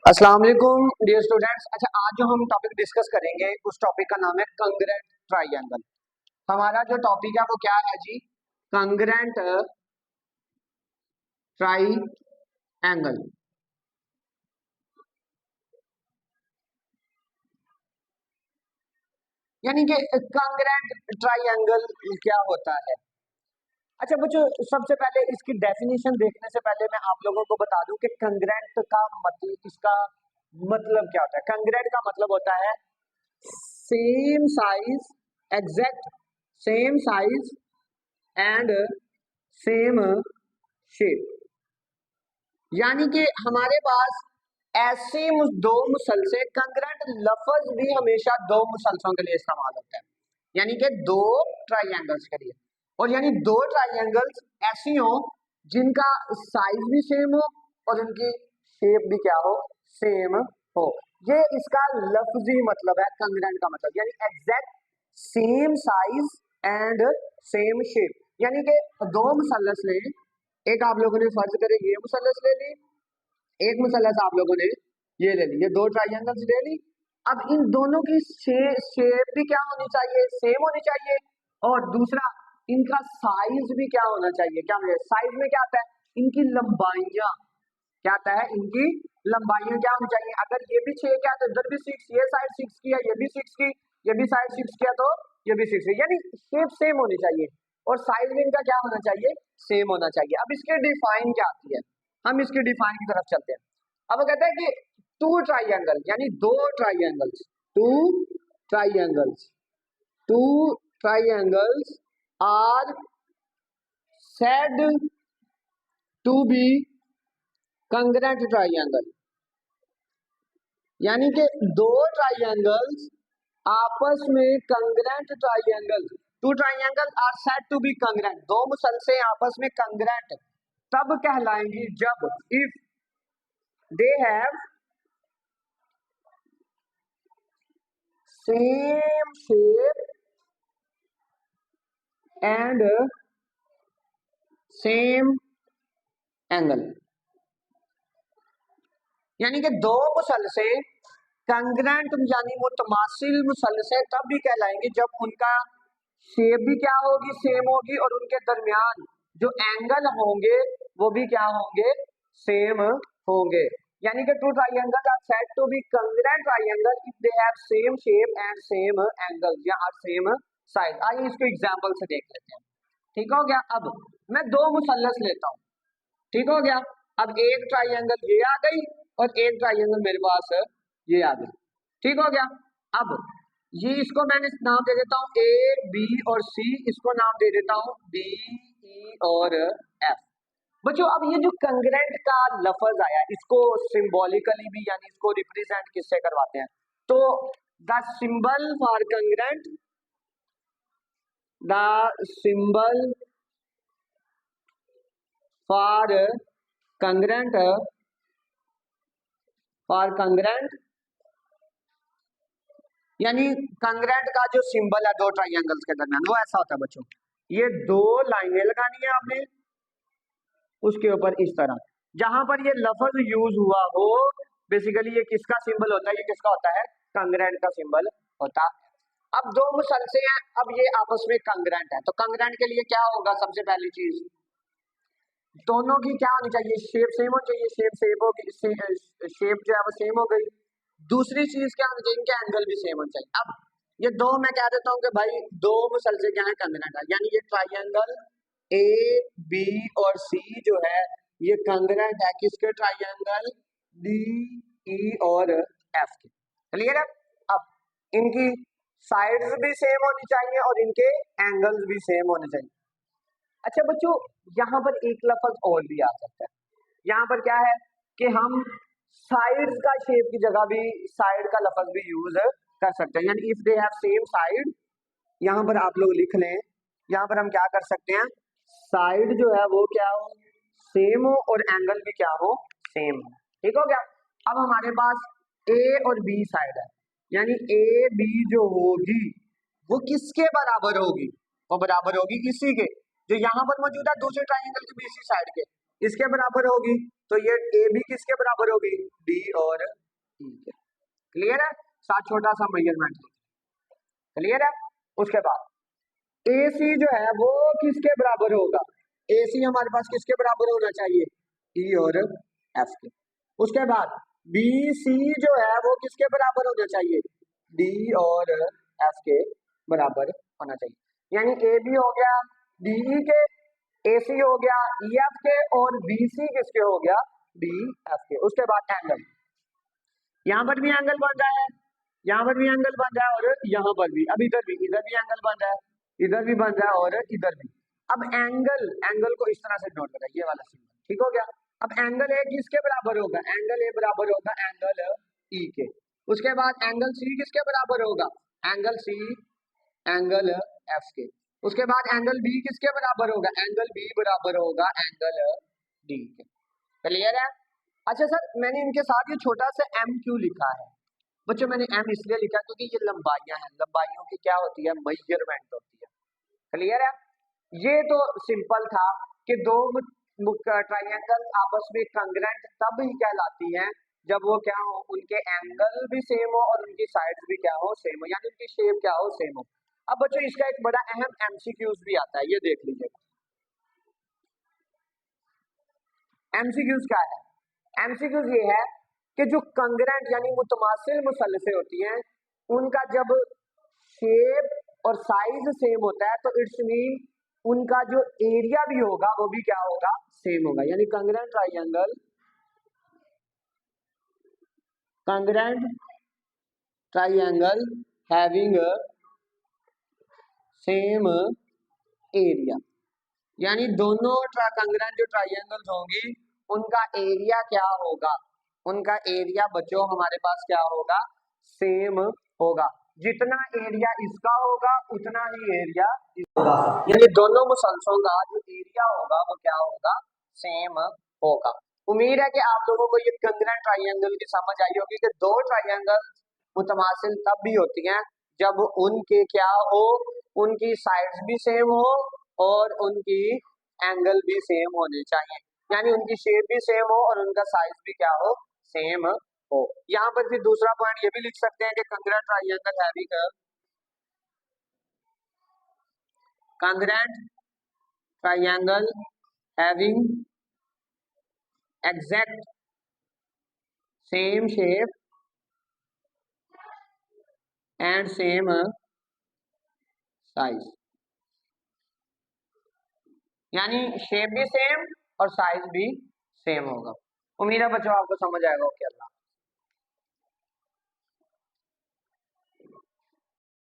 अस्सलाम वालेकुम dear students. अच्छा, आज जो हम टॉपिक डिस्कस करेंगे उस टॉपिक का नाम है कंग्रेंट ट्राइंगल। हमारा जो टॉपिक है वो क्या है जी? Congruent triangle. यानी कि कंग्रेंट ट्राइंगल क्या होता है? अच्छा बच्चों, सबसे पहले इसकी डेफिनेशन देखने से पहले मैं आप लोगों को बता दूं कि कंग्रेंट का मतलब, इसका मतलब क्या होता है। कंग्रेंट का मतलब होता है same size, exact same size and same shape. यानी कि हमारे पास ऐसे दो मुसलसे, कंग्रेंट लफ्ज भी हमेशा दो मुसलसों के लिए इस्तेमाल होता है, यानी कि दो ट्राइंगल्स के लिए। और यानी दो ट्राइंगल्स ऐसी हो जिनका साइज भी सेम हो और उनकी शेप भी क्या हो, सेम हो। ये इसका लफ्जी मतलब है कंग्रेंट का मतलब, यानी exact same size and same shape. यानी कि दो मुसल्लस ले, एक आप लोगों ने फर्ज करे ये मुसल्लस ले ली, एक मुसल्लस आप लोगों ने ये ले ली, ये दो ट्राइंगल्स ले ली। अब इन दोनों की शेप भी क्या होनी चाहिए, सेम होनी चाहिए। और दूसरा, इनका साइज भी क्या होना चाहिए। क्या मुझे साइज में क्या आता है, इनकी लंबाइयां क्या आता है, इनकी लंबाइयां क्या होनी चाहिए। अगर ये भी 6 क्या, तो इधर भी 6, ये साइड 6 की है, ये भी 6 की, ये भी साइड 6 किया, तो ये भी 6 है। यानी शेप सेम होनी चाहिए और साइज में इनका क्या होना चाहिए, सेम होना चाहिए। अब इसके डिफाइन क्या आती है, हम इसकी डिफाइन की तरफ चलते हैं। अब वो कहता है कि टू ट्राइंगल, यानी दो triangles, two triangles, two triangles are said to be congruent triangle. यानी कि दो ट्राइंगल्स आपस में congruent triangles, two triangle are said to be congruent, दो मुसलसे आपस में कंग्रेंट तब कहलाएंगी जब if they have same shape and same angle. यानी कि दो मुसलसे कंग्रेंट यानी मुतमासिल मुसलसे तब भी कहलाएंगे जब उनका शेप भी क्या होगी, सेम होगी, और उनके दरमियान जो एंगल होंगे वो भी क्या होंगे, सेम होंगे। यानी कि two triangle are said to be congruent triangle if they have same shape and same angle या आर सेम साइज। आइए इसको एग्जांपल से देख लेते हैं। ठीक हो गया। अब मैं दो मुसल्लस लेता हूं, ठीक हो गया। अब एक ट्राइंगल ये आ गई और एक ट्राइंगल मेरे पास ये आ गई, ठीक हो गया। अब ये इसको मैंने नाम दे देता हूं ए बी और सी, इसको नाम दे देता हूं डी ई और एफ। बच्चों, अब ये जो कंग्रेंट का लफज आया, इसको सिंबॉलिकली भी यानी इसको रिप्रेजेंट किससे करवाते हैं, तो the symbol for congruent, the symbol for congruent, for congruent, यानी कंग्रेंट का जो सिंबल है दो ट्राइंगल्स के दरमियान वो ऐसा होता है बच्चों। ये दो लाइनें लगानी है आपने, उसके ऊपर इस तरह, जहां पर ये लफ्ज यूज हुआ हो, बेसिकली ये किसका सिंबल होता है, ये किसका होता है, कंग्रेंट का सिंबल होता है। अब दो मुसलसे हैं, अब ये आपस में कंग्रेंट है, तो कंग्रेंट के लिए क्या होगा, सबसे पहली चीज दोनों की क्या होनी चाहिए, शेप सेम होनी चाहिए। शेप सेम होगी, शेप जो है वो सेम हो गई। दूसरी चीज क्या होनी चाहिए, इनके एंगल भी सेम होने चाहिए। अब ये दो मैं कह देता हूं कि भाई दो मुसलसे क्या है, कंग्रेंट है, यानी ये ट्राइंगल ए बी और सी जो है ये कंग्रेंट है किसके, ट्राइंगल डी ई और एफ के। क्लियर है। अब इनकी साइड्स भी सेम होनी चाहिए और इनके एंगल्स भी सेम होने चाहिए। अच्छा बच्चों, यहाँ पर एक लफ्ज और भी आ सकता है। यहाँ पर क्या है कि हम साइड्स का शेप की जगह भी साइड का लफ्ज भी यूज कर सकते हैं, यानी if they have same side, यहाँ पर आप लोग लिख लें, यहाँ पर हम क्या कर सकते हैं, साइड जो है वो क्या हो, सेम हो, और एंगल भी क्या हो, सेम हो। ठीक हो गया। अब हमारे पास ए और बी साइड है, यानी ए बी जो होगी वो किसके बराबर होगी, वो बराबर होगी इसी के जो यहाँ पर मौजूद है दूसरे ट्राइंगल के बीसी साइड के, इसके बराबर होगी। तो ये ए बी किसके बराबर होगी, डी और क्लियर है, साथ छोटा सा मेजरमेंट, क्लियर है। उसके बाद AC जो है वो किसके बराबर होगा, AC हमारे पास किसके बराबर होना चाहिए, E और F के। उसके बाद BC जो है वो किसके बराबर होना चाहिए, D और F के बराबर होना चाहिए। यानी AB हो गया DE के, AC हो गया EF के, और BC किसके हो गया, DF के। उसके बाद एंगल, यहाँ पर भी एंगल बन रहा है, यहाँ पर भी एंगल बन रहा है, और यहाँ पर भी, अब इधर भी एंगल बन रहा है, इधर भी बन रहा है, और इधर भी। अब एंगल को इस तरह से नोट करें, ये वाला सिंबल, ठीक हो गया। अब एंगल ए किसके बराबर होगा, एंगल ए बराबर होगा एंगल ई के। उसके बाद एंगल सी किसके बराबर होगा, एंगल सी एंगल एफ के। उसके बाद एंगल बी किसके बराबर होगा, एंगल बी बराबर होगा एंगल डी के। क्लियर है। अच्छा सर, मैंने इनके साथ ये छोटा सा एम क्यों लिखा है, बच्चों मैंने एम इसलिए लिखा क्योंकि ये लंबाइयां हैं, लंबाइयों की क्या होती है, मेजरमेंट होती है। क्लियर है। ये तो सिंपल था कि दो ट्राइंगल आपस में कंग्रेंट तब ही कहलाती हैं जब वो क्या हो, उनके एंगल भी सेम हो और उनकी साइड्स भी क्या हो, सेम हो, यानी उनकी शेप क्या हो, सेम हो। अब बच्चों इसका एक बड़ा अहम एमसीक्यूज भी आता है, ये देख लीजिएगा। एमसीक्यूज क्या है, एमसीक्यूज ये है कि जो कंग्रेंट यानी मुतमासिल मुसल्लसें होती हैं, उनका जब शेप और साइज सेम होता है तो इट्स मीन उनका जो एरिया भी होगा वो भी क्या होगा, सेम होगा। यानी congruent triangle having same area, यानी दोनों कंग्रेंट जो ट्राइंगल्स होंगी उनका एरिया क्या होगा, उनका एरिया बच्चों हमारे पास क्या होगा, सेम होगा। जितना एरिया इसका होगा उतना ही एरिया होगा, यानी दोनों मुसलसलों का जो एरिया होगा वो क्या होगा, सेम होगा। उम्मीद है कि आप लोगों को ये कंग्रेंट ट्राइंगल की समझ आई होगी कि दो ट्राइंगल मुतमासिल तब भी होती हैं जब उनके क्या हो, उनकी साइड्स भी सेम हो और उनकी एंगल भी सेम होने चाहिए, यानी उनकी शेप भी सेम हो और उनका साइज भी क्या हो, सेम हो। यहाँ पर फिर दूसरा पॉइंट ये भी लिख सकते हैं कि congruent triangle having exact same shape and same size, यानी शेप भी सेम और साइज भी सेम होगा। उम्मीद है बच्चों आपको समझ आएगा। ओके, अल्लाह।